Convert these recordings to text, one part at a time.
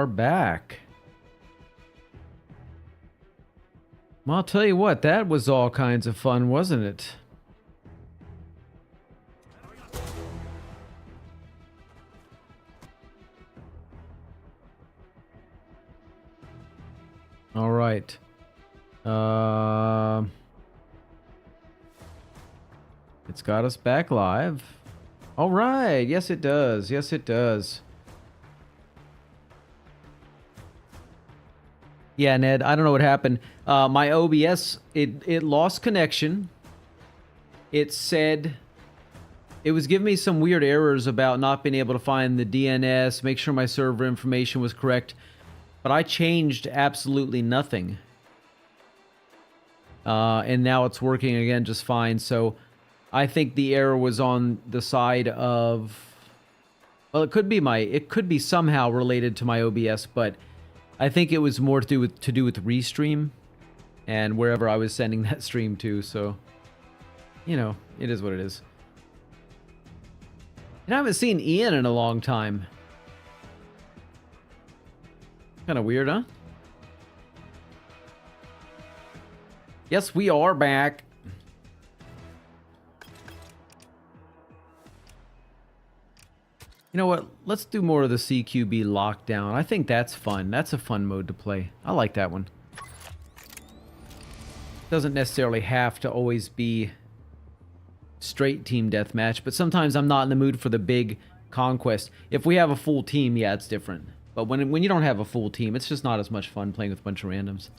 are back. Well, I'll tell you what, that was all kinds of fun, wasn't it? All right. It's got us back live. All right. Yes, it does. Yes, it does. Yeah, Ned, I don't know what happened. My OBS, it lost connection. It said... It was giving me some weird errors about not being able to find the DNS, make sure my server information was correct. But I changed absolutely nothing. And now it's working again just fine. So I think the error was on the side of... Well, it could be somehow related to my OBS, but I think it was more to do with Restream and wherever I was sending that stream to. So, you know, it is what it is. And I haven't seen Ian in a long time. Kind of weird, huh? Yes, we are back. You know what? Let's do more of the CQB lockdown. I think that's fun. That's a fun mode to play. I like that one. Doesn't necessarily have to always be straight team deathmatch, but sometimes I'm not in the mood for the big conquest. If we have a full team, yeah, it's different. But when you don't have a full team, it's just not as much fun playing with a bunch of randoms.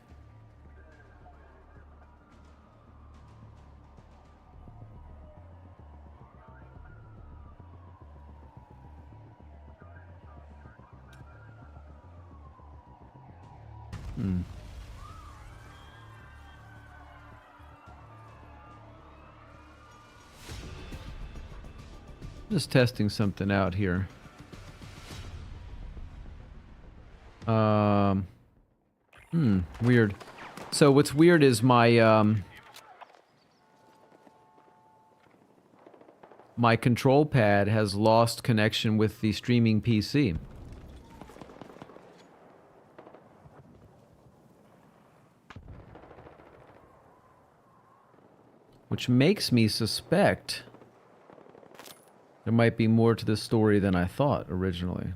Just testing something out here. Weird. So what's weird is my my control pad has lost connection with the streaming PC. Which makes me suspect there might be more to the story than I thought originally.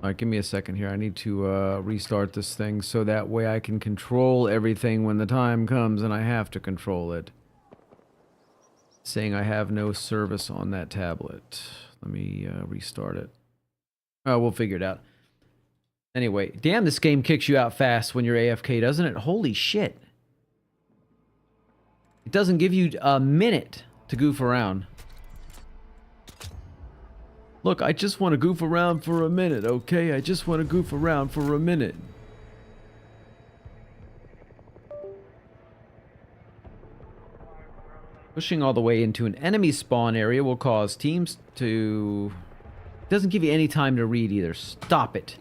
Alright, give me a second here. I need to restart this thing so that way I can control everything when the time comes and I have to control it. Saying I have no service on that tablet. Let me restart it. Oh, we'll figure it out. Anyway, damn, this game kicks you out fast when you're AFK, doesn't it? Holy shit. It doesn't give you a minute to goof around. Look, I just want to goof around for a minute, okay? I just want to goof around for a minute. Pushing all the way into an enemy spawn area will cause teams to... It doesn't give you any time to read either. Stop it.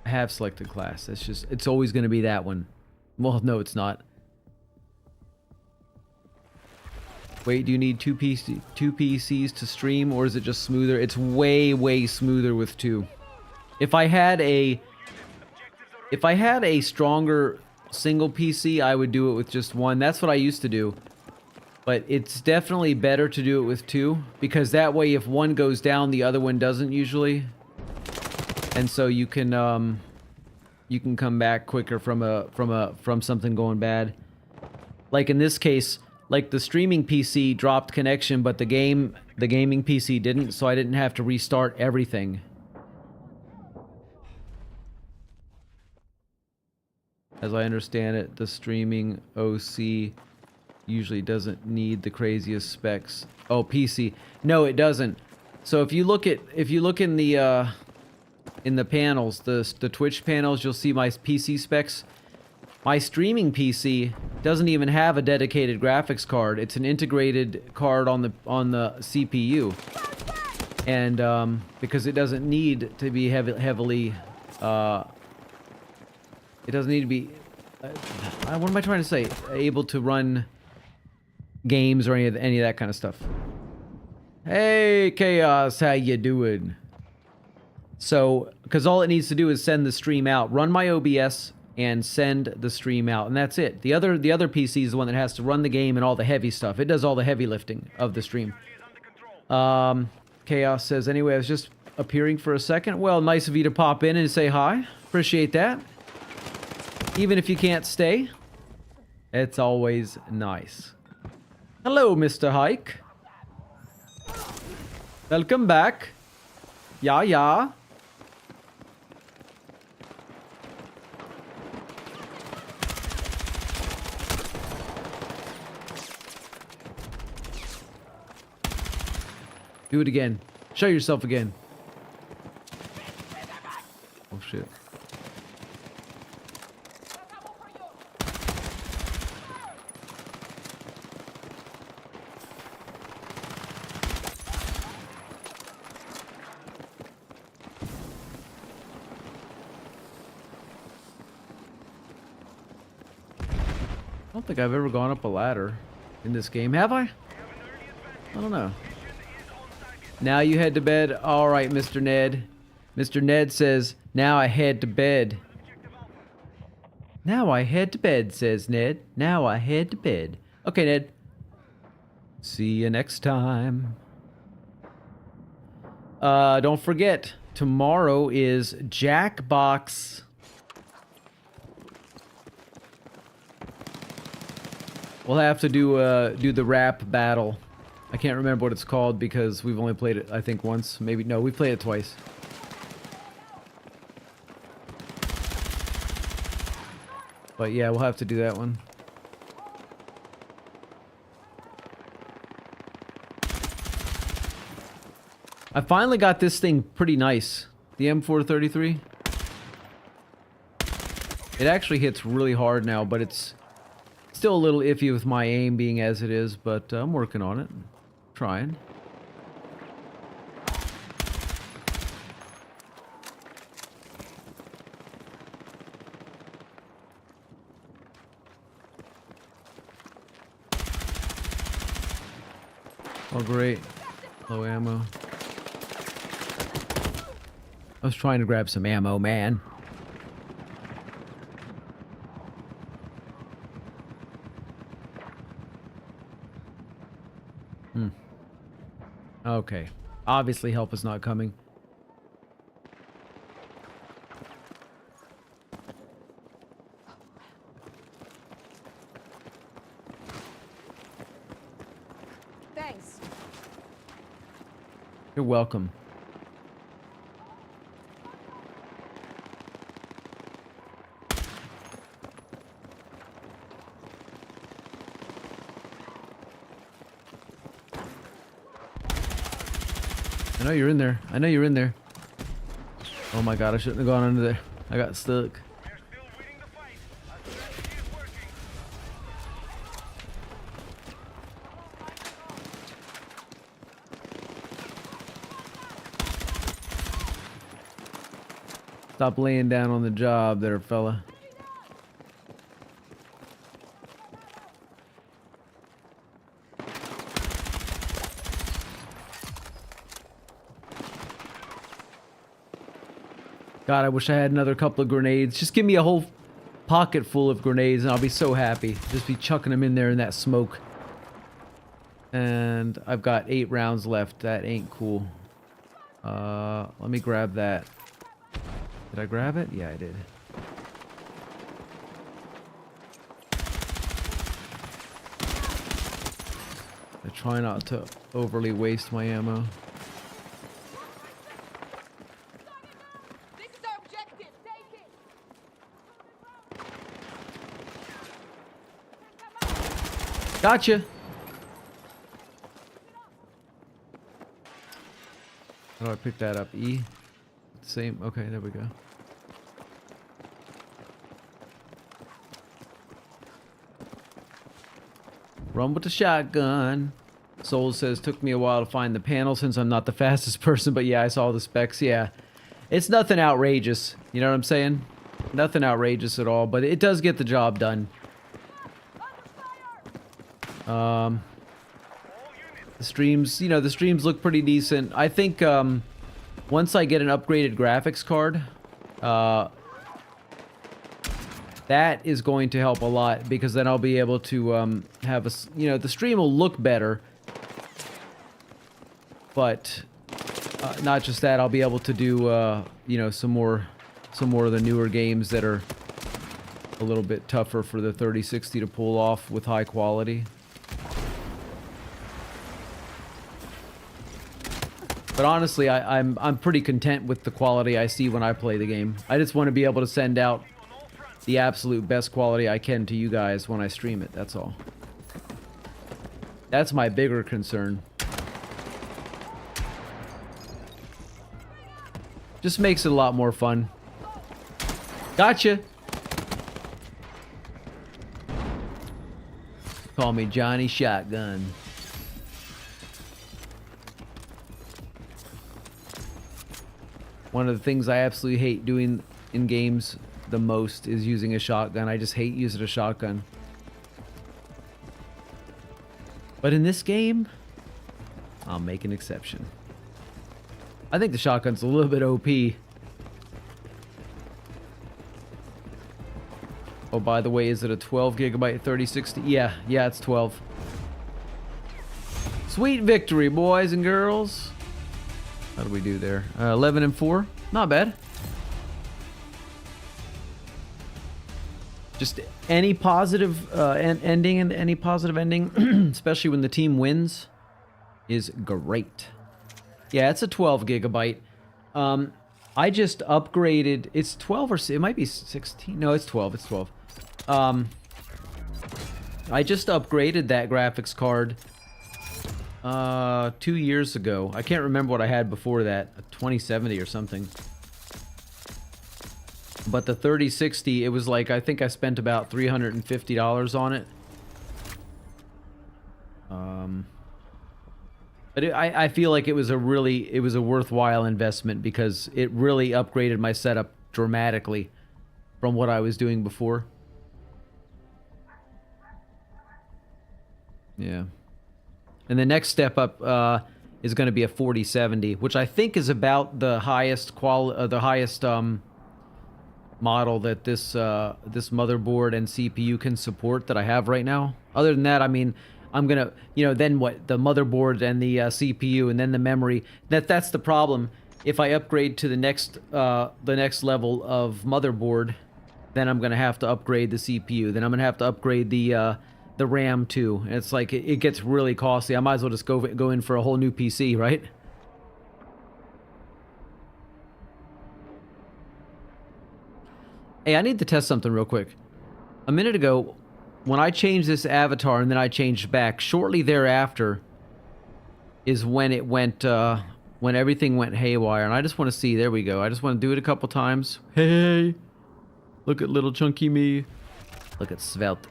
I have selected class. It's always going to be that one. Well, no, it's not. Wait, do you need two PCs to stream, or is it just smoother? It's way, way smoother with two. If I had a stronger single PC, I would do it with just one. That's what I used to do. But it's definitely better to do it with two, because that way if one goes down, the other one doesn't usually. And so you can come back quicker from something going bad. Like in this case, like the streaming PC dropped connection, but the gaming PC didn't, so I didn't have to restart everything. As I understand it, the streaming OC usually doesn't need the craziest specs. Oh, PC. No, it doesn't. So if you look in the panels, the Twitch panels, you'll see my PC specs. My streaming PC doesn't even have a dedicated graphics card. It's an integrated card on the CPU, and because it doesn't need to be heavily It doesn't need to be... what am I trying to say? Able to run games or any of that kind of stuff. Hey, Chaos, how you doing? So, because all it needs to do is send the stream out, run my OBS, and send the stream out, and that's it. The other PC is the one that has to run the game and all the heavy stuff. It does all the heavy lifting of the stream. Chaos says, anyway, I was just appearing for a second. Well, nice of you to pop in and say hi. Appreciate that. Even if you can't stay, it's always nice. Hello, Mr. Hike. Welcome back. Yeah. Do it again. Show yourself again. Oh, shit. I don't think I've ever gone up a ladder in this game. Have I? I don't know. Now you head to bed. All right, Mr. Ned. Mr. Ned says, now I head to bed. Now I head to bed, says Ned. Now I head to bed. Okay, Ned. See you next time. Don't forget, tomorrow is Jackbox. We'll have to do the rap battle. I can't remember what it's called because we've only played it, I think, once. Maybe, no, we've played it twice. But yeah, we'll have to do that one. I finally got this thing pretty nice. The M433. It actually hits really hard now, but it's still a little iffy with my aim being as it is, but I'm working on it. Trying. Oh, great. Low ammo. I was trying to grab some ammo, man. Okay. Obviously help is not coming. Thanks. You're welcome. I know you're in there. I know you're in there. Oh my god, I shouldn't have gone under there. I got stuck. Stop laying down on the job there, fella. God, I wish I had another couple of grenades. Just give me a whole pocket full of grenades and I'll be so happy. Just be chucking them in there in that smoke. And I've got 8 rounds left. That ain't cool. Let me grab that. Did I grab it? Yeah, I did. I try not to overly waste my ammo. This is our objective. Take it. Gotcha! How do I pick that up? E? Same. Okay, there we go. Run with the shotgun. Soul says, took me a while to find the panel since I'm not the fastest person, but yeah, I saw the specs. Yeah. It's nothing outrageous. You know what I'm saying? Nothing outrageous at all, but it does get the job done. The streams, you know, the streams look pretty decent. I think once I get an upgraded graphics card, that is going to help a lot, because then I'll be able to have a, you know, the stream will look better. But not just that, I'll be able to do you know, some more of the newer games that are a little bit tougher for the 3060 to pull off with high quality. But honestly, I'm pretty content with the quality I see when I play the game. I just want to be able to send out the absolute best quality I can to you guys when I stream it, that's all. That's my bigger concern. Just makes it a lot more fun. Gotcha! Call me Johnny Shotgun. One of the things I absolutely hate doing in games the most is using a shotgun. I just hate using a shotgun. But in this game, I'll make an exception. I think the shotgun's a little bit OP. Oh, by the way, is it a 12 gigabyte 3060? Yeah, it's 12. Sweet victory, boys and girls. How do we do there? 11 and 4. Not bad. Just any positive ending, and any positive ending, especially when the team wins, is great. Yeah, it's a 12 gigabyte. I just upgraded. It's 12 or it might be 16. No, it's 12. It's 12. I just upgraded that graphics card 2 years ago. I can't remember what I had before that. A 2070 or something. But the 3060, it was like, I think I spent about $350 on it. But I feel like it was a worthwhile investment, because it really upgraded my setup dramatically from what I was doing before. Yeah. And the next step up is going to be a 4070, which I think is about the highest model that this this motherboard and CPU can support that I have right now. Other than that, I mean, I'm gonna, you know, then what? The motherboard and the CPU and then the memory. That's the problem. If I upgrade to the next level of motherboard, then I'm gonna have to upgrade the CPU. Then I'm gonna have to upgrade the RAM too. And it's like it gets really costly. I might as well just go in for a whole new PC, right? Hey, I need to test something real quick. A minute ago, when I changed this avatar and then I changed back, shortly thereafter is when it went, when everything went haywire. And I just want to see, there we go. I just want to do it a couple times. Hey, look at little chunky me. Look at svelte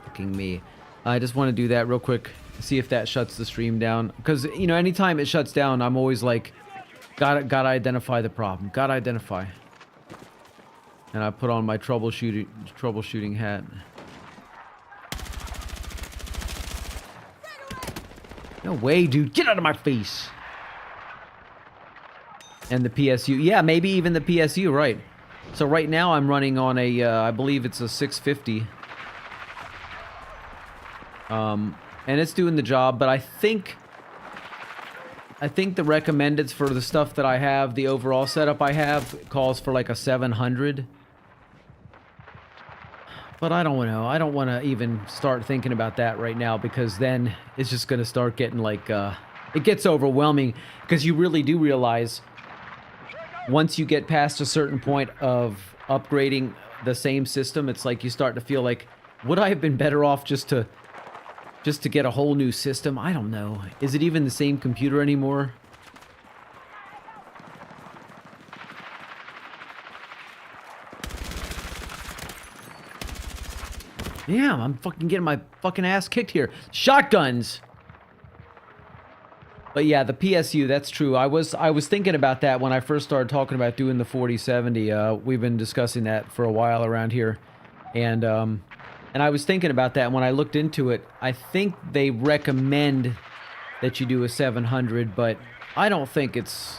looking me. I just want to do that real quick. See if that shuts the stream down. Because, you know, anytime it shuts down, I'm always like, gotta identify the problem. Gotta identify. And I put on my troubleshooting hat. No way, dude. Get out of my face. And the PSU. Yeah, maybe even the PSU, right. So right now I'm running on a, I believe it's a 650. And it's doing the job, but I think the recommendeds for the stuff that I have, the overall setup I have, calls for like a 700. But I don't know. I don't want to even start thinking about that right now, because then it's just going to start getting like, it gets overwhelming, because you really do realize once you get past a certain point of upgrading the same system, it's like you start to feel like, would I have been better off just to get a whole new system? I don't know. Is it even the same computer anymore? Damn, I'm fucking getting my fucking ass kicked here. Shotguns! But yeah, the PSU, that's true. I was thinking about that when I first started talking about doing the 4070. We've been discussing that for a while around here. And I was thinking about that when I looked into it. I think they recommend that you do a 700, but I don't think it's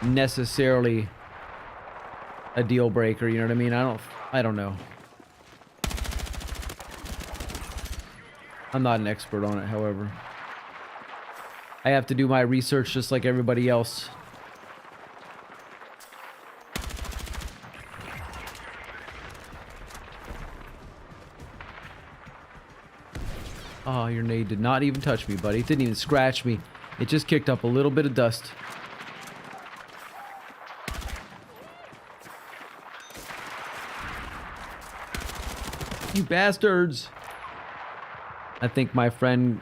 necessarily a deal breaker, you know what I mean? I don't know. I'm not an expert on it, however. I have to do my research just like everybody else. Oh, your nade did not even touch me, buddy. It didn't even scratch me. It just kicked up a little bit of dust. You bastards! I think my friend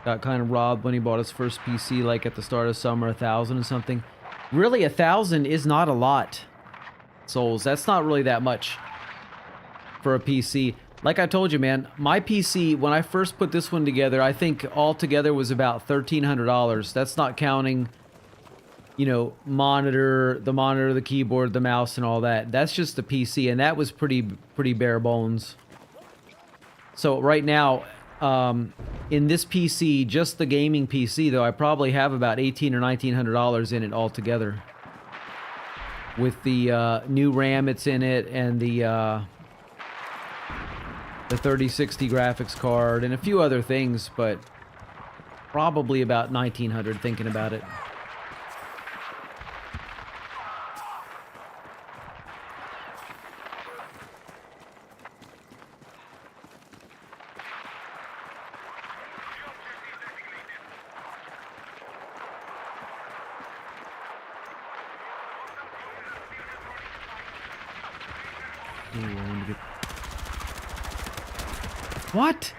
got kind of robbed when he bought his first PC, like at the start of summer, 1,000 or something. Really, 1,000 is not a lot, souls. That's not really that much for a PC. Like I told you, man, my PC, when I first put this one together, I think altogether was about $1,300. That's not counting, you know, the monitor, the keyboard, the mouse, and all that. That's just the PC, and that was pretty bare bones. So right now, in this PC, just the gaming PC, though, I probably have about $1,800 or $1,900 in it altogether. With the new RAM it's in it, and the 3060 graphics card, and a few other things, but probably about $1,900 thinking about it. What?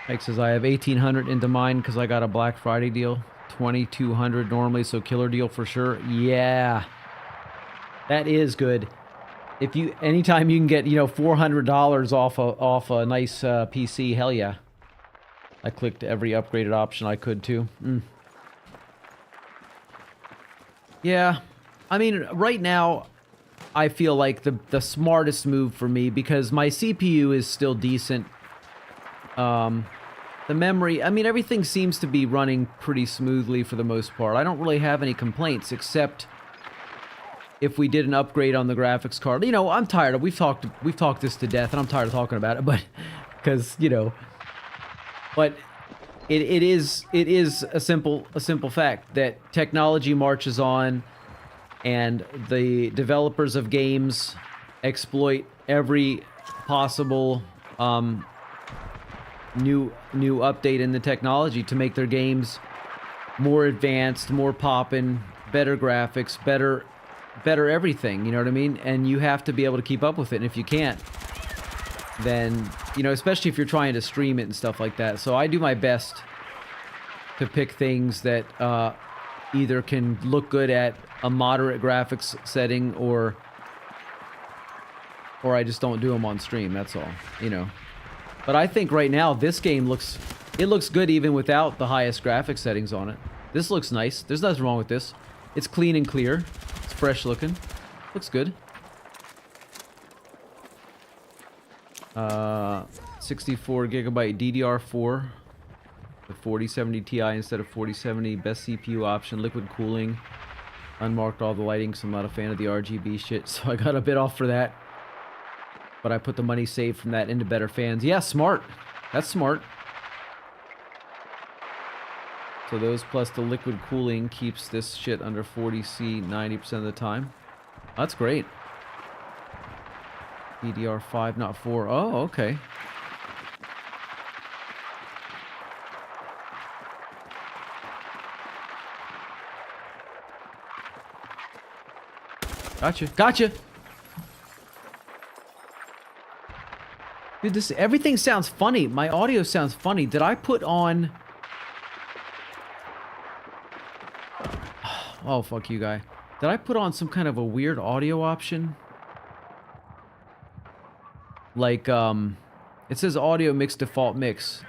Mike says I have 1,800 into mine because I got a Black Friday deal. 2,200 normally, so killer deal for sure. Yeah, that is good. If you anytime you can get, you know, $400 off a nice PC, hell yeah. I clicked every upgraded option I could too. Yeah, I mean, right now, I feel like the smartest move for me, because my CPU is still decent. The memory, I mean, everything seems to be running pretty smoothly for the most part. I don't really have any complaints, except if we did an upgrade on the graphics card. You know, I'm tired of, we've talked this to death, and I'm tired of talking about it, but because, you know, but it is a simple fact that technology marches on. And the developers of games exploit every possible new update in the technology to make their games more advanced, more poppin', better graphics, better everything, you know what I mean? And you have to be able to keep up with it, and if you can't, then, you know, especially if you're trying to stream it and stuff like that. So I do my best to pick things that either can look good at a moderate graphics setting, or I just don't do them on stream, that's all, you know. But I think right now this game looks good even without the highest graphics settings on it. This looks nice. There's nothing wrong with this. It's clean and clear. It's fresh looking. Looks good. 64 gigabyte DDR4. The 4070 Ti instead of 4070. Best CPU option. Liquid cooling. Unmarked all the lighting, so I'm not a fan of the RGB shit, so I got a bit off for that. But I put the money saved from that into better fans. Yeah, smart. That's smart. So those plus the liquid cooling keeps this shit under 40C 90% of the time. That's great. DDR5, not 4. Oh, okay. Gotcha. Dude, everything sounds funny. My audio sounds funny. Did I put on... Oh, fuck you, guy. Did I put on some kind of a weird audio option? Like, it says audio mix default mix.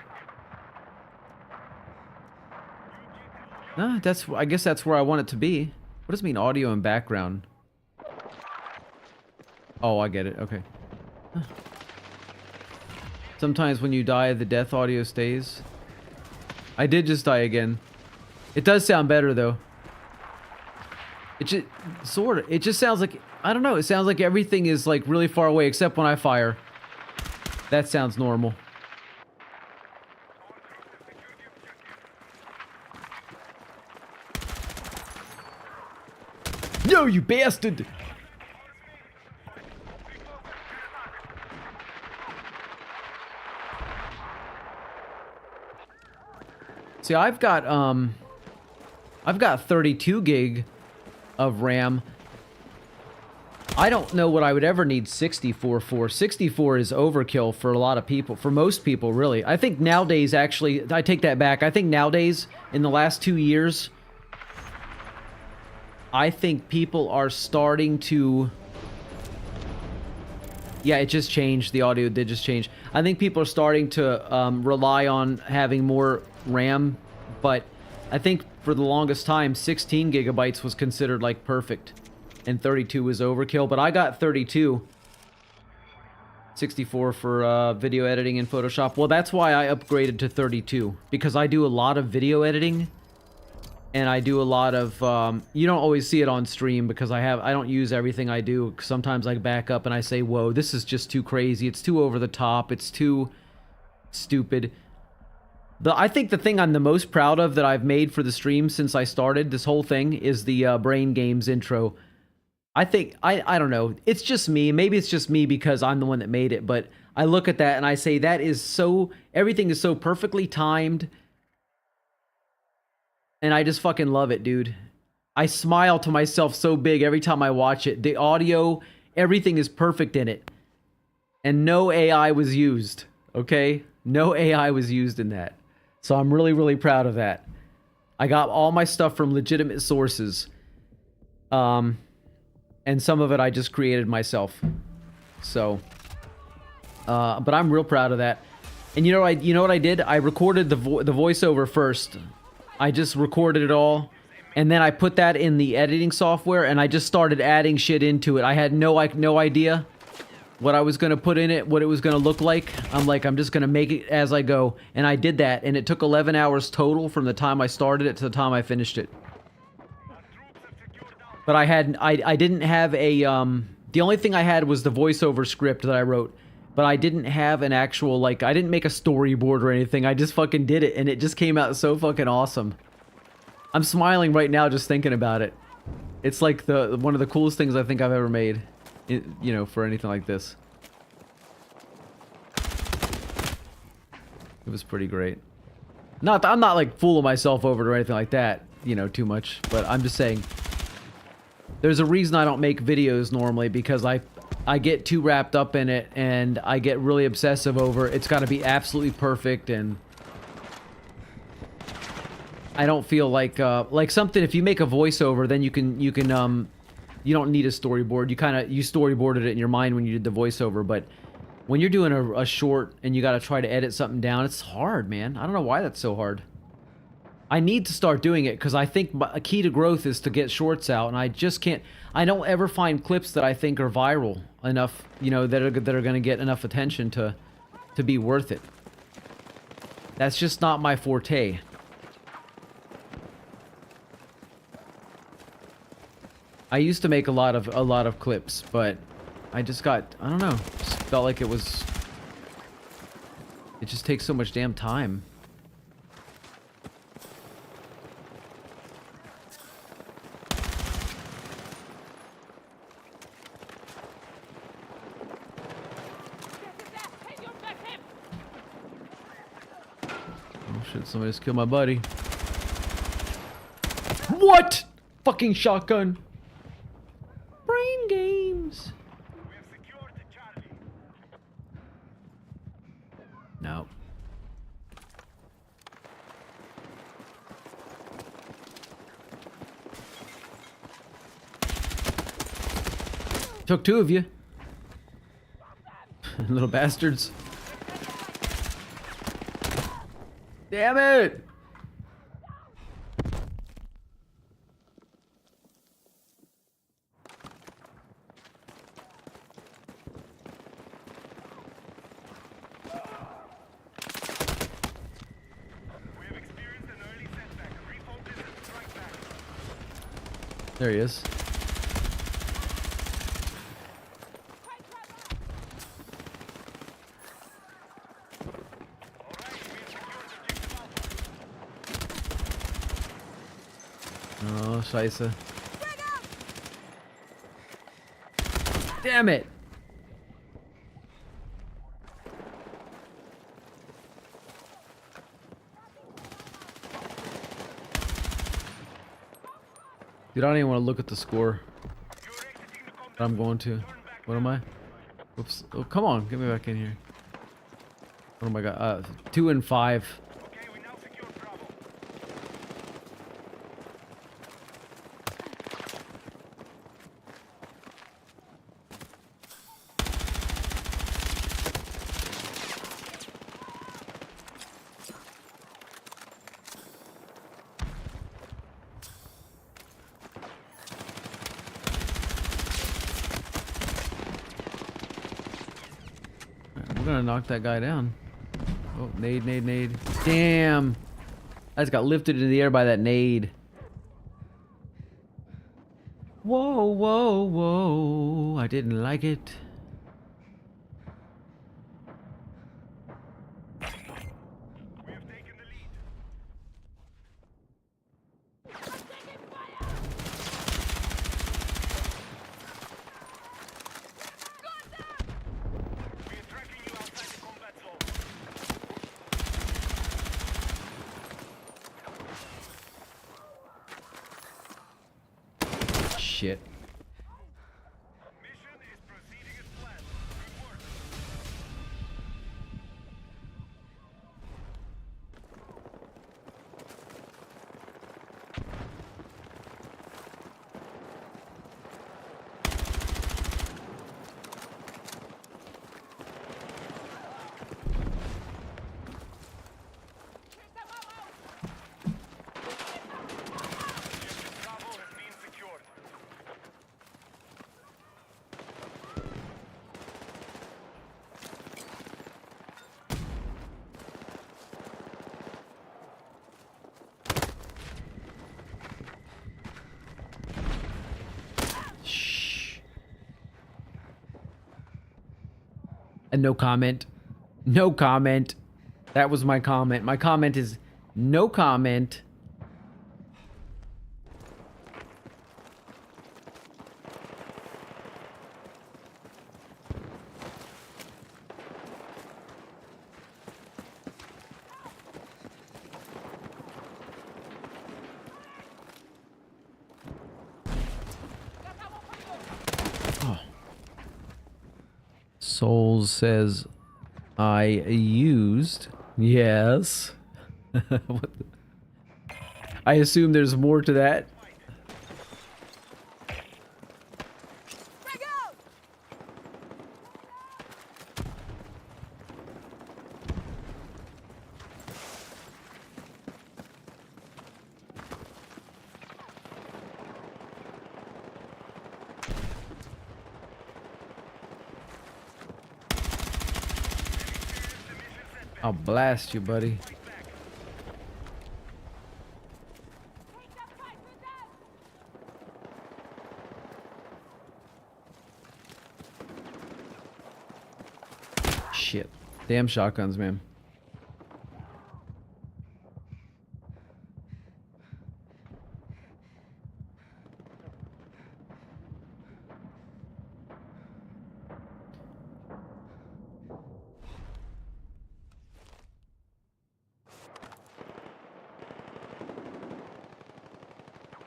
I guess that's where I want it to be. What does it mean audio and background? Oh, I get it. Okay. Huh. Sometimes when you die, the death audio stays. I did just die again. It does sound better though. It just sort of. It just sounds like, I don't know. It sounds like everything is like really far away except when I fire. That sounds normal. No, you bastard! See, I've got 32 gig of RAM. I don't know what I would ever need 64 for. 64 is overkill for a lot of people, for most people, really. I think nowadays, actually, I take that back. I think nowadays, in the last 2 years, I think people are starting to... Yeah, it just changed. The audio did just change. I think people are starting to rely on having more RAM, but I think for the longest time, 16 gigabytes was considered like perfect, and 32 was overkill, but I got 32. 64 for video editing in Photoshop. Well, that's why I upgraded to 32, because I do a lot of video editing, and I do a lot of, you don't always see it on stream because I don't use everything I do. Sometimes I back up and I say, whoa, this is just too crazy. It's too over the top. It's too stupid. I think the thing I'm the most proud of that I've made for the stream since I started this whole thing is the Brain Games intro. I think, I don't know, it's just me. Maybe it's just me because I'm the one that made it, but I look at that and I say that is so, everything is so perfectly timed. And I just fucking love it, dude. I smile to myself so big every time I watch it. The audio, everything is perfect in it. And no AI was used, okay? No AI was used in that. So I'm really, really proud of that. I got all my stuff from legitimate sources. And some of it I just created myself. So, but I'm real proud of that. And you know what I did? I recorded the voiceover first. I just recorded it all, and then I put that in the editing software, and I just started adding shit into it. I had no idea what I was going to put in it, what it was going to look like. I'm just going to make it as I go, and I did that, and it took 11 hours total from the time I started it to the time I finished it. But I didn't have a, the only thing I had was the voiceover script that I wrote. But I didn't have an actual, like, I didn't make a storyboard or anything. I just fucking did it, and it just came out so fucking awesome. I'm smiling right now just thinking about it. It's like one of the coolest things I think I've ever made, you know, for anything like this. It was pretty great. I'm not like fooling myself over it or anything like that, you know, too much. But I'm just saying, there's a reason I don't make videos normally, because I get too wrapped up in it, and I get really obsessive over it's got to be absolutely perfect, and I don't feel like something. If you make a voiceover, then you don't need a storyboard. You storyboarded it in your mind when you did the voiceover, but when you're doing a short and you got to try to edit something down, it's hard, man. I don't know why that's so hard. I need to start doing it because I think a key to growth is to get shorts out, and I just can't. I don't ever find clips that I think are viral enough, you know, that are going to get enough attention to be worth it. That's just not my forte. I used to make a lot of clips, but I just got, I don't know, just felt like it just takes so much damn time. Shit, somebody just killed my buddy. What? Fucking shotgun. Brain games. No. Took two of you. Little bastards. Damn it! There he is. Oh, scheisse. Damn it! Dude, I don't even want to look at the score. But I'm going to. What am I? Oops. Oh, come on. Get me back in here. What am I got? 2 and 5. We're gonna knock that guy down. Oh, nade, nade, nade. Damn! I just got lifted into the air by that nade. Whoa, whoa, whoa. I didn't like it. We have taken the lead. We are tracking you outside the combat zone. Shit. Mission is proceeding as planned. Good work. Objective Bravo has been secured. Shh. And no comment. No comment. That was my comment. My comment is no comment. Souls says, I used. Yes. What the- I assume there's more to that. Frag out! I'll blast you, buddy. Take that fight with them! Shit. Damn shotguns, man.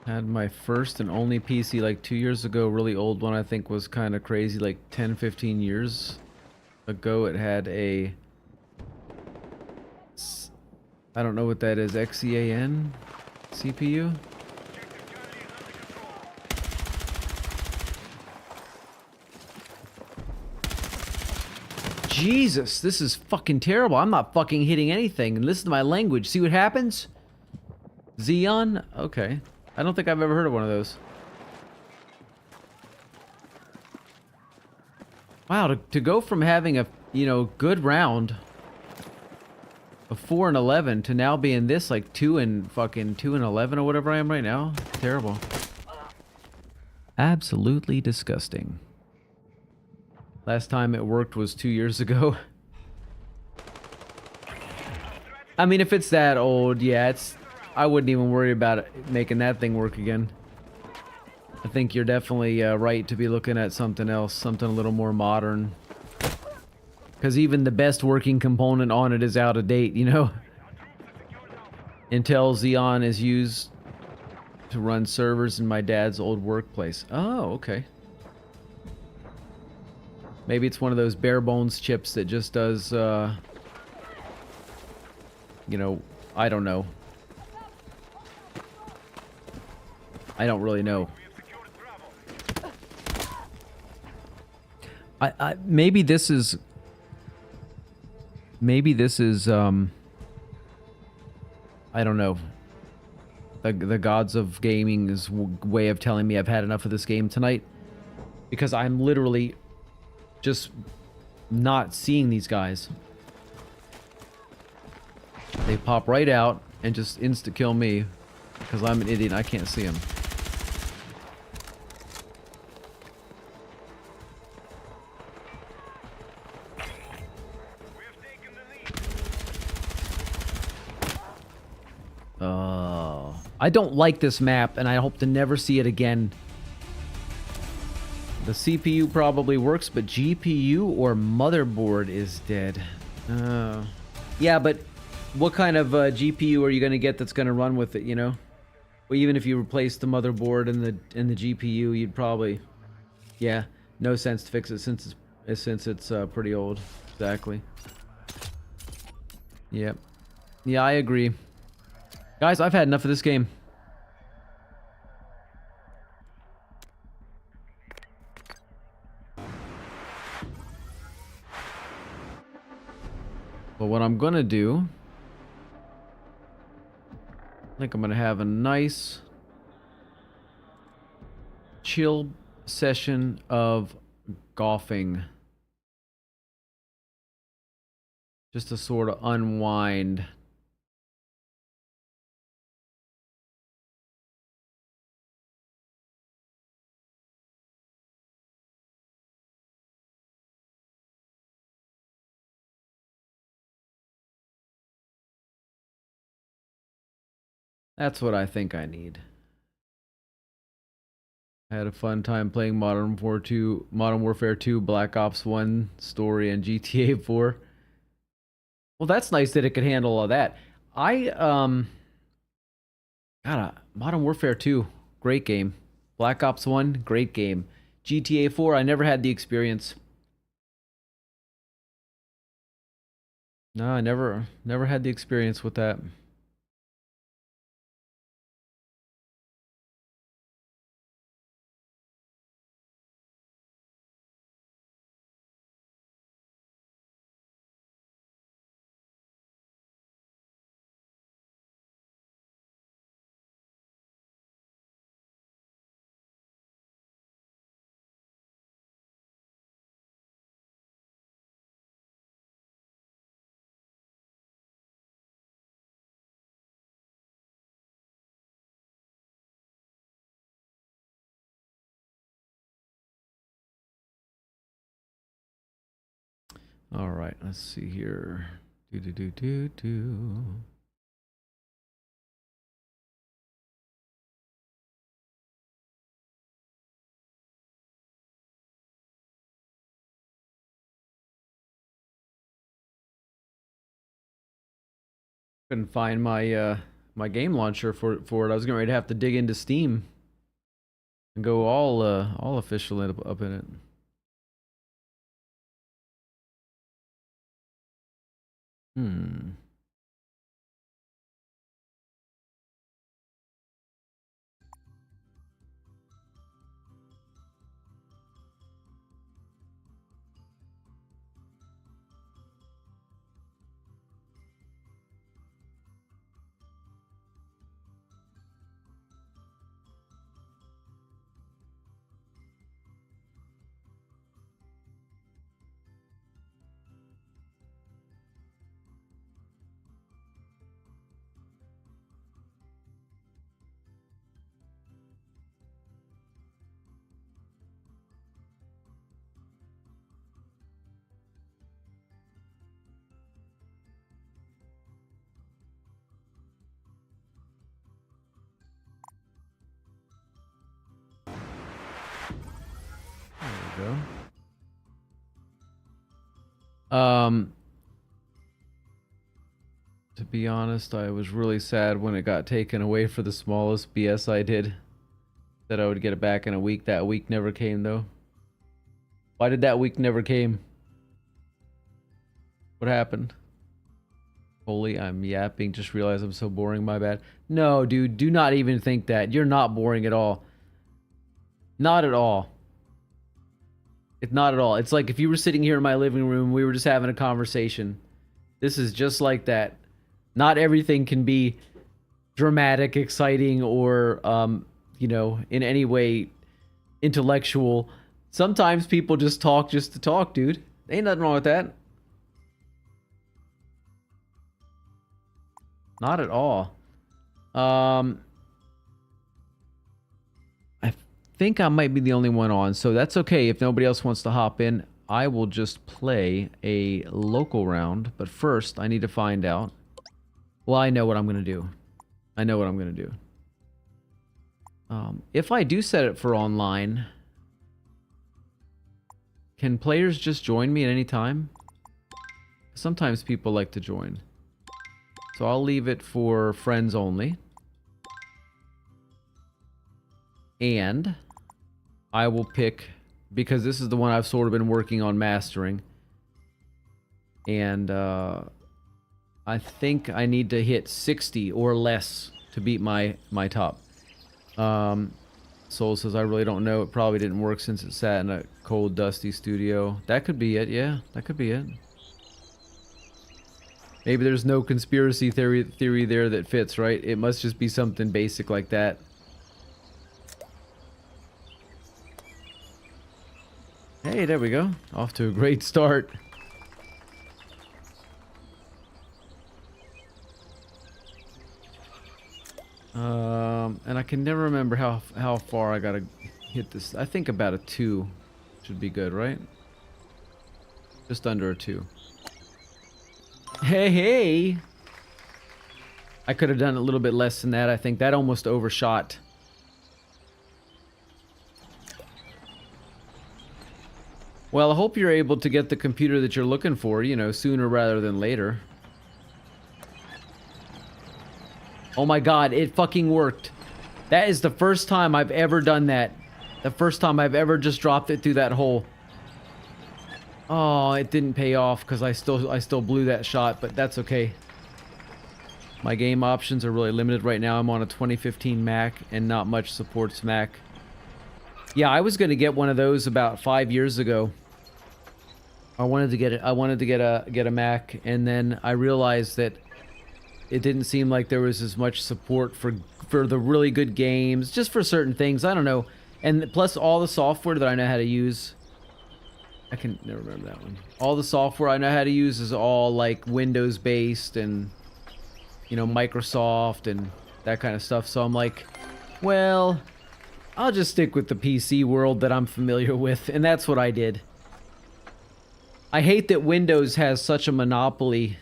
Had my first and only PC like 2 years ago. Really old one, I think, was kind of crazy. Like 10, 15 years ago, it had a... I don't know what that is. XEAN CPU? Objective Charlie is under control. Jesus, this is fucking terrible. I'm not fucking hitting anything. And listen to my language. See what happens? Xeon? Okay. I don't think I've ever heard of one of those. Wow, to go from having a, you know, good round of 4 and 11 to now being this like 2 and 11 or whatever I am right now. Terrible. Absolutely disgusting. Last time it worked was 2 years ago. I mean, if it's that old, yeah, I wouldn't even worry about it, making that thing work again. I think you're definitely right to be looking at something else, something a little more modern. Because even the best working component on it is out of date, you know? Intel Xeon is used to run servers in my dad's old workplace. Oh, okay. Maybe it's one of those bare bones chips that just does, you know, I don't know. I don't really know. Maybe this is, I don't know. The gods of gaming's way of telling me I've had enough of this game tonight. Because I'm literally just not seeing these guys. They pop right out and just insta-kill me. Because I'm an idiot and I can't see them. I don't like this map, and I hope to never see it again. The CPU probably works, but GPU or motherboard is dead. Yeah, but what kind of GPU are you going to get that's going to run with it, you know? Well, even if you replace the motherboard and the GPU, you'd probably... Yeah, no sense to fix it since it's pretty old. Exactly. Yep. Yeah, I agree. Guys, I've had enough of this game. But what I'm gonna do... I think I'm gonna have a nice... chill session of golfing. Just to sort of unwind. That's what I think I need. I had a fun time playing Modern Warfare 2, Black Ops 1 story, and GTA 4. Well, that's nice that it could handle all that. Modern Warfare 2, great game. Black Ops 1, great game. GTA 4, I never had the experience. No, I never had the experience with that. All right, let's see here. Do. Couldn't find my my game launcher for it. I was getting ready to have to dig into Steam and go all official up in it. Hmm. There we go. To be honest, I was really sad when it got taken away for the smallest BS I did. Said I would get it back in a week. That week never came, though. Why did that week never came? What happened? Holy, I'm yapping. Just realized I'm so boring. My bad. No, dude, do not even think that. You're not boring at all. Not at all. It's not at all. It's like if you were sitting here in my living room, we were just having a conversation. This is just like that. Not everything can be dramatic, exciting, or, you know, in any way intellectual. Sometimes people just talk just to talk, dude. Ain't nothing wrong with that. Not at all. I think I might be the only one on, so that's okay if nobody else wants to hop in. I will just play a local round, but first I need to find out. Well, I know what I'm going to do. I know what I'm going to do. If I do set it for online, can players just join me at any time? Sometimes people like to join. So I'll leave it for friends only. And I will pick, because this is the one I've sort of been working on mastering. And I think I need to hit 60 or less to beat my top. Soul says, I really don't know. It probably didn't work since it sat in a cold, dusty studio. That could be it, yeah. That could be it. Maybe there's no conspiracy theory there that fits, right? It must just be something basic like that. Hey, there we go. Off to a great start. And I can never remember how far I gotta hit this. I think about a 2 should be good, right? Just under a 2. Hey, hey! I could have done a little bit less than that. I think that almost overshot. Well, I hope you're able to get the computer that you're looking for, you know, sooner rather than later. Oh my god, it fucking worked. That is the first time I've ever done that. The first time I've ever just dropped it through that hole. Oh, it didn't pay off because I still blew that shot, but that's okay. My game options are really limited right now. I'm on a 2015 Mac and not much supports Mac. Yeah, I was gonna get one of those about 5 years ago. I wanted to get a Mac, and then I realized that it didn't seem like there was as much support for the really good games, just for certain things. I don't know. And plus all the software that I know how to use. I can never remember that one. All the software I know how to use is all like Windows based and, you know, Microsoft and that kind of stuff. So I'm like, well, I'll just stick with the PC world that I'm familiar with. And that's what I did. I hate that Windows has such a monopoly.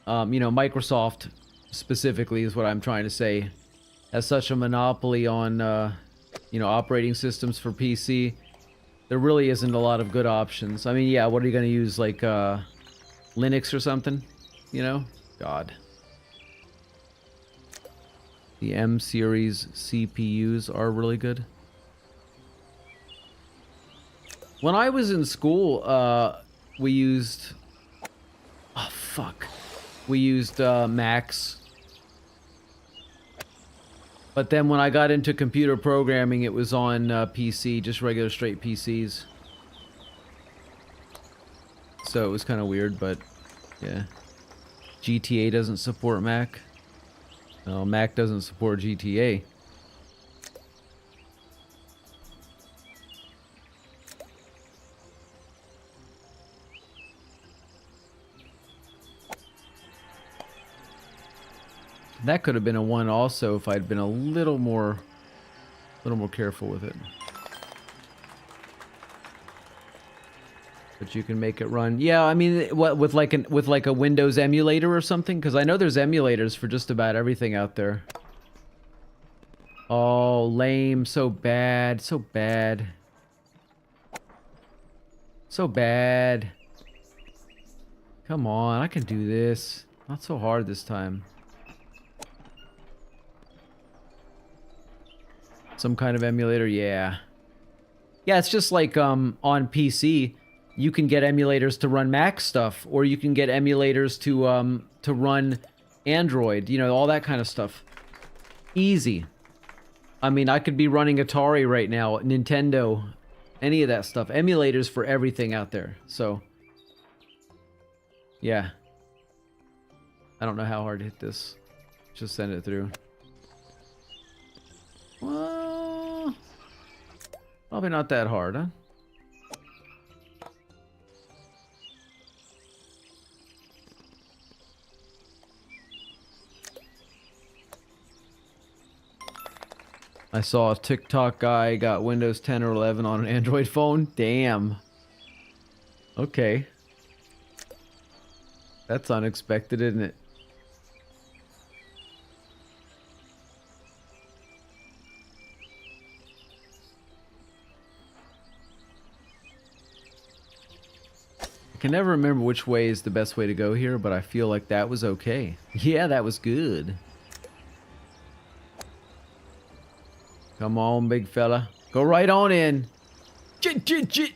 You know, Microsoft specifically is what I'm trying to say, has such a monopoly on, you know, operating systems for PC. There really isn't a lot of good options. I mean, yeah, what are you going to use, like, Linux or something? You know? God. The M series CPUs are really good. When I was in school, we used... Oh, fuck. We used Macs. But then when I got into computer programming, it was on PC, just regular straight PCs. So it was kind of weird, but yeah. GTA doesn't support Mac. No, Mac doesn't support GTA. That could have been a 1 also if I'd been a little more careful with it. But you can make it run. Yeah, I mean, what with like a Windows emulator or something? Because I know there's emulators for just about everything out there. Oh, lame! So bad, so bad. So bad. Come on, I can do this. Not so hard this time. Some kind of emulator, yeah. Yeah, it's just like on PC, you can get emulators to run Mac stuff, or you can get emulators to run Android, you know, all that kind of stuff. Easy. I mean, I could be running Atari right now, Nintendo, any of that stuff. Emulators for everything out there. So, yeah. I don't know how hard to hit this. Just send it through. Well, probably not that hard, huh? I saw a TikTok guy got Windows 10 or 11 on an Android phone. Damn. Okay. That's unexpected, isn't it? I can never remember which way is the best way to go here, but I feel like that was okay. Yeah, that was good. Come on, big fella. Go right on in. Chit, chit, chit.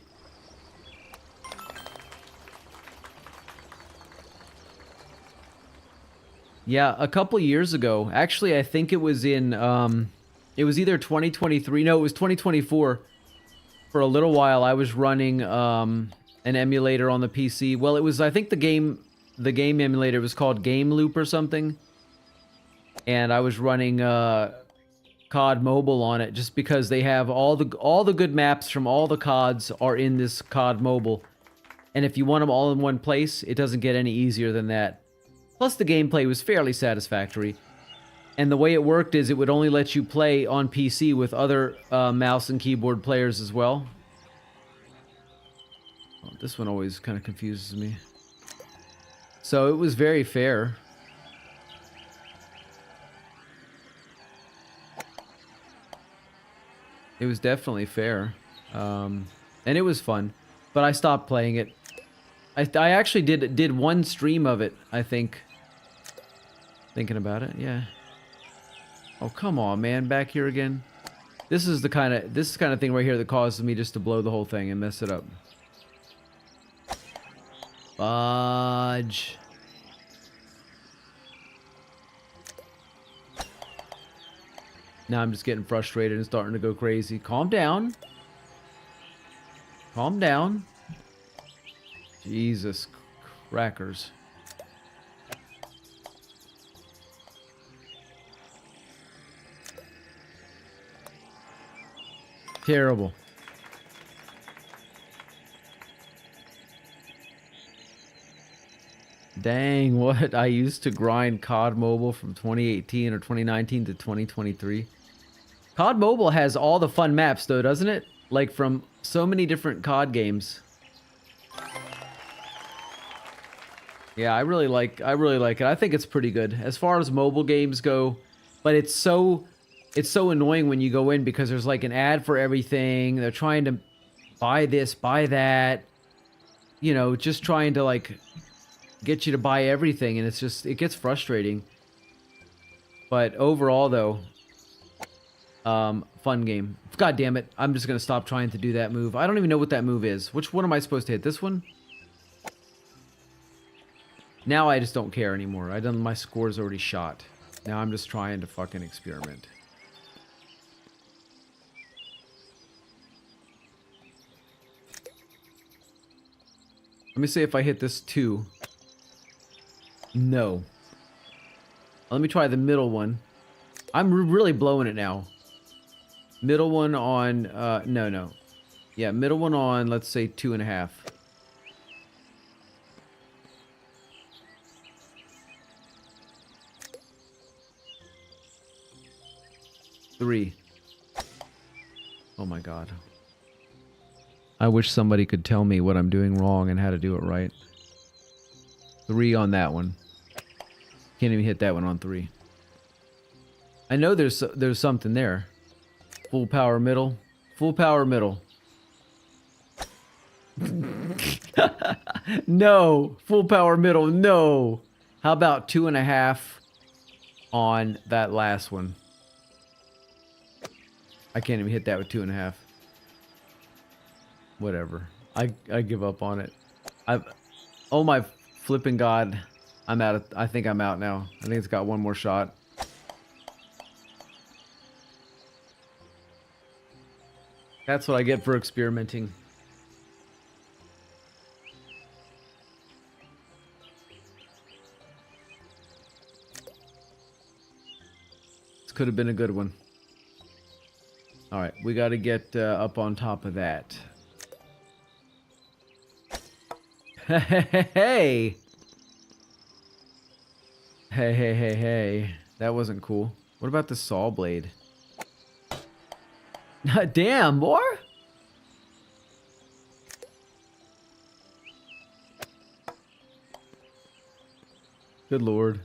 Yeah, a couple years ago. Actually, I think it was in, it was either 2023. No, it was 2024. For a little while, I was running, an emulator on the PC. Well, it was, I think the game emulator was called Game Loop or something. And I was running, COD Mobile on it just because they have all the good maps from all the CODs are in this COD Mobile. And if you want them all in one place, it doesn't get any easier than that. Plus the gameplay was fairly satisfactory. And the way it worked is it would only let you play on PC with other mouse and keyboard players as well. Oh, this one always kind of confuses me. So it was very fair. It was definitely fair. And it was fun. But I stopped playing it. I actually did one stream of it, I think. Thinking about it, yeah. Oh, come on, man. Back here again. This is the kind of thing right here that causes me just to blow the whole thing and mess it up. Fudge. Now I'm just getting frustrated and starting to go crazy. Calm down. Calm down. Jesus crackers. Terrible. Dang, what? I used to grind COD Mobile from 2018 or 2019 to 2023. COD Mobile has all the fun maps though, doesn't it? Like from so many different COD games. Yeah, I really like it. I think it's pretty good as far as mobile games go, but it's so annoying when you go in because there's like an ad for everything. They're trying to buy this, buy that. You know, just trying to like get you to buy everything, and it gets frustrating. But overall though, fun game. God damn it. I'm just going to stop trying to do that move. I don't even know what that move is. Which one am I supposed to hit? This one? Now I just don't care anymore. My score's already shot. Now I'm just trying to fucking experiment. Let me see if I hit this too. No. Let me try the middle one. I'm really blowing it now. Middle one on, no. Yeah, middle one on, let's say 2.5. Three. Oh my god. I wish somebody could tell me what I'm doing wrong and how to do it right. 3 on that one. Can't even hit that one on 3. I know there's something there. Full power middle. Full power middle. No. Full power middle. No. How about 2.5 on that last one? I can't even hit that with 2.5. Whatever. I give up on it. Oh my flipping god. I think I'm out now. I think it's got one more shot. That's what I get for experimenting. This could have been a good one. Alright, we got to get up on top of that. Hey! Hey. That wasn't cool. What about the saw blade? Damn, boy! Good lord.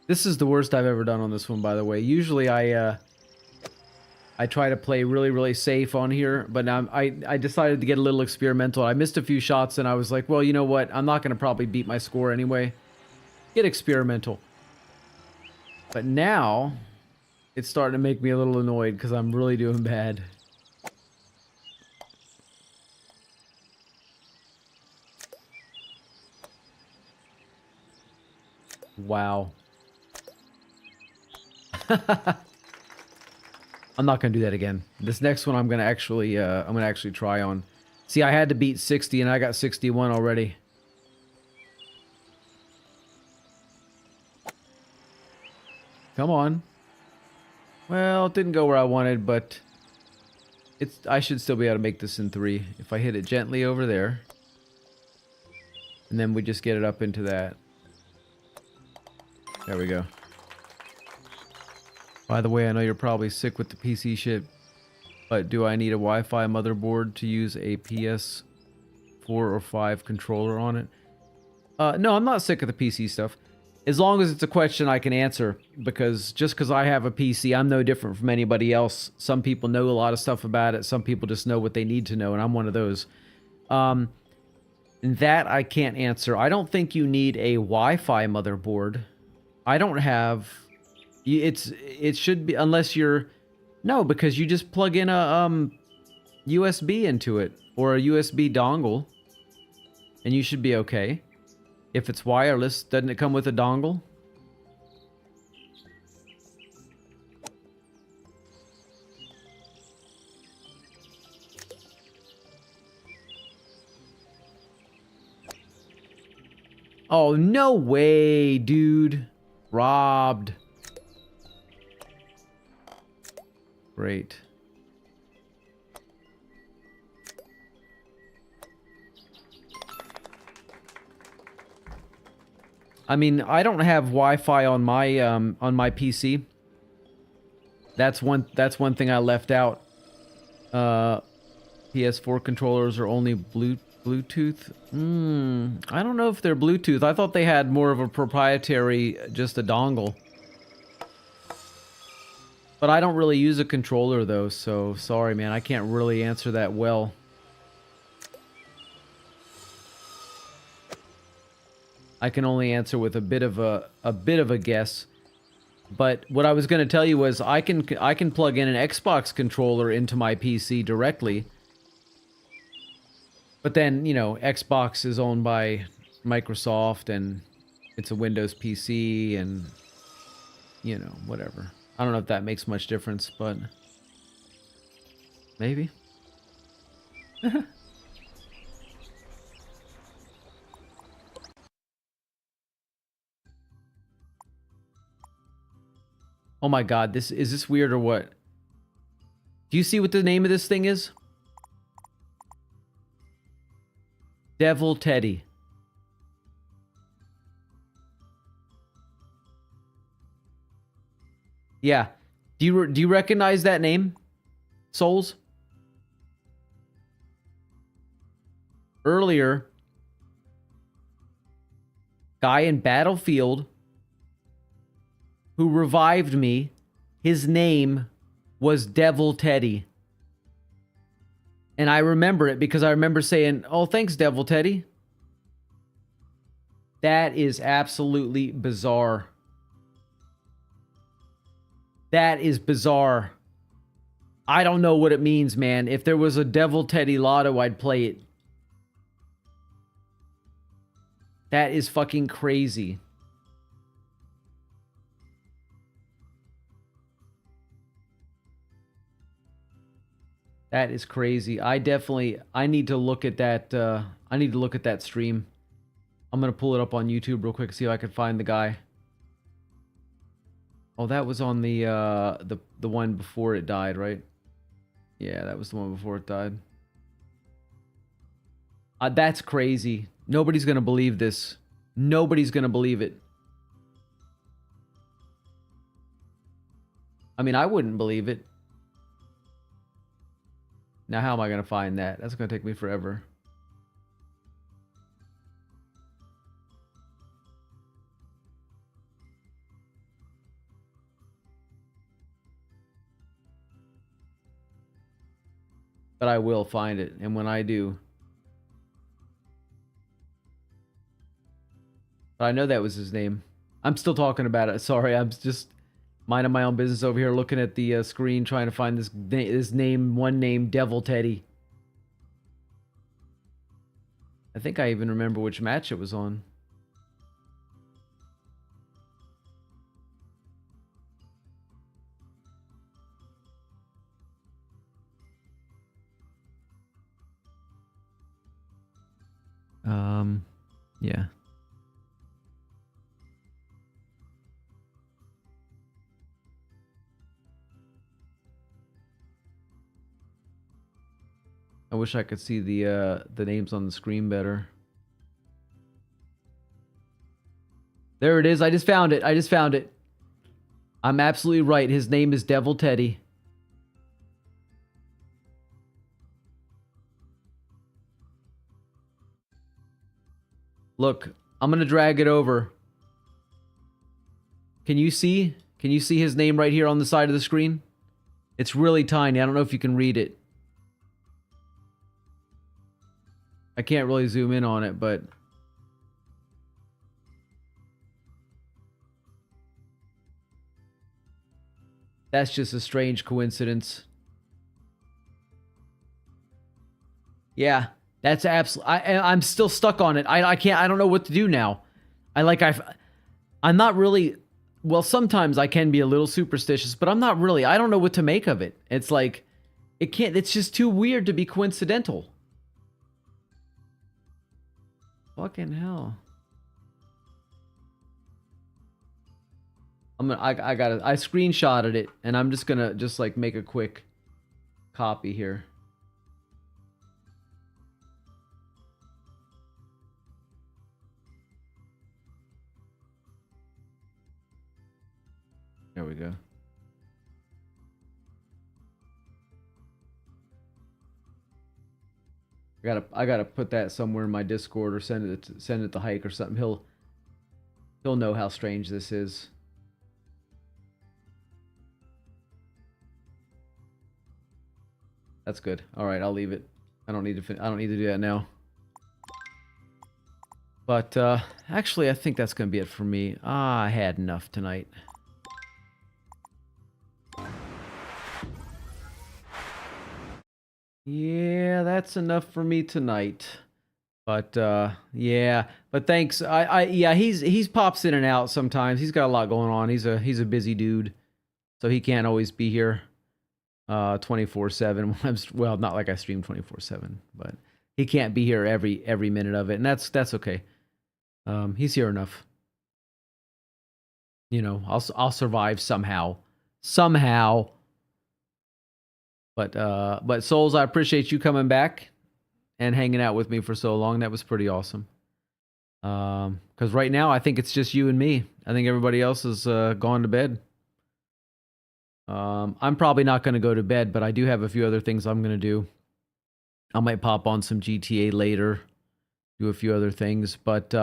This is the worst I've ever done on this one, by the way. Usually I try to play really safe on here, but now I decided to get a little experimental. I missed a few shots and I was like, well, you know what? I'm not going to probably beat my score anyway. Get experimental. But now it's starting to make me a little annoyed because I'm really doing bad. Wow. I'm not gonna do that again. This next one I'm gonna actually try on. See, I had to beat 60 and I got 61 already. Come on. Well, it didn't go where I wanted, but I should still be able to make this in 3 if I hit it gently over there. And then we just get it up into that. There we go. By the way, I know you're probably sick with the PC shit, but do I need a Wi-Fi motherboard to use a PS4 or 5 controller on it? No, I'm not sick of the PC stuff. As long as it's a question I can answer, because just because I have a PC, I'm no different from anybody else. Some people know a lot of stuff about it. Some people just know what they need to know, and I'm one of those. And that I can't answer. I don't think you need a Wi-Fi motherboard. I don't have... It should be, unless you're... No, because you just plug in a USB into it, or a USB dongle, and you should be okay. If it's wireless, doesn't it come with a dongle? Oh, no way, dude. Robbed. Great. I mean, I don't have Wi-Fi on my PC. That's one thing I left out. PS4 controllers are only Bluetooth. I don't know if they're Bluetooth. I thought they had more of a proprietary, just a dongle. But I don't really use a controller though, so sorry man, I can't really answer that well. I can only answer with a bit of a guess. But what I was going to tell you was I can plug in an Xbox controller into my PC directly. But then, you know, Xbox is owned by Microsoft and it's a Windows PC and you know, whatever. I don't know if that makes much difference, but maybe. Oh my god, is this weird or what? Do you see what the name of this thing is? Devil Teddy. Yeah. Do you recognize that name? Souls? Earlier, guy in Battlefield who revived me, his name was Devil Teddy. And I remember it because I remember saying, "Oh, thanks, Devil Teddy." That is absolutely bizarre. That is bizarre. I don't know what it means, man. If there was a Devil Teddy Lotto, I'd play it. That is fucking crazy. That is crazy. I need to look at that, I need to look at that stream. I'm gonna pull it up on YouTube real quick, see if I can find the guy. Oh, that was on the one before it died, right? Yeah, that was the one before it died. That's crazy. Nobody's gonna believe this. Nobody's gonna believe it. I mean, I wouldn't believe it. Now, how am I gonna find that? That's gonna take me forever. But I will find it, and when I do... But I know that was his name. I'm still talking about it. Sorry, I'm just minding my own business over here, looking at the screen, trying to find this name, Devil Teddy. I think I even remember which match it was on. Yeah. I wish I could see the names on the screen better. There it is. I just found it. I just found it. I'm absolutely right. His name is Devil Teddy. Look, I'm gonna drag it over. Can you see? Can you see his name right here on the side of the screen? It's really tiny. I don't know if you can read it. I can't really zoom in on it, but... That's just a strange coincidence. Yeah, that's absolutely... I'm still stuck on it. I can't... I don't know what to do now. I'm not really... Well, sometimes I can be a little superstitious, but I'm not really. I don't know what to make of it. It's like... It can't... It's just too weird to be coincidental. Fucking hell. I screenshotted it, and I'm just gonna like make a quick copy here. There we go. I gotta put that somewhere in my Discord or send it to Hike or something. He'll know how strange this is. That's good. All right, I'll leave it. I don't need to do that now. But actually, I think that's gonna be it for me. I had enough tonight. Yeah, that's enough for me tonight. But yeah, but thanks. Yeah, he's pops in and out sometimes. He's got a lot going on. He's a busy dude, so he can't always be here 24/7. Well, not like I stream 24/7, but he can't be here every minute of it, and that's okay. He's here enough. You know, I'll survive somehow. But Souls, I appreciate you coming back and hanging out with me for so long. That was pretty awesome. Because right now, I think it's just you and me. I think everybody else has gone to bed. I'm probably not going to go to bed, but I do have a few other things I'm going to do. I might pop on some GTA later, do a few other things, but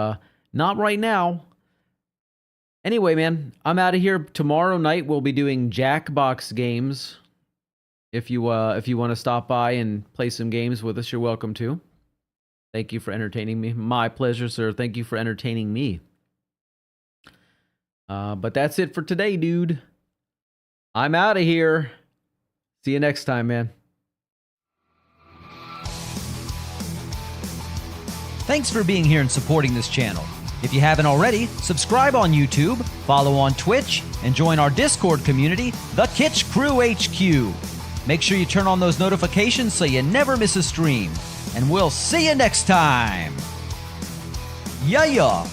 not right now. Anyway, man, I'm out of here. Tomorrow night we'll be doing Jackbox games. If you want to stop by and play some games with us, you're welcome to. Thank you for entertaining me. My pleasure, sir. Thank you for entertaining me. But that's it for today, dude. I'm out of here. See you next time, man. Thanks for being here and supporting this channel. If you haven't already, subscribe on YouTube, follow on Twitch, and join our Discord community, The Kitsch Crew HQ. Make sure you turn on those notifications so you never miss a stream. And we'll see you next time. Yeah.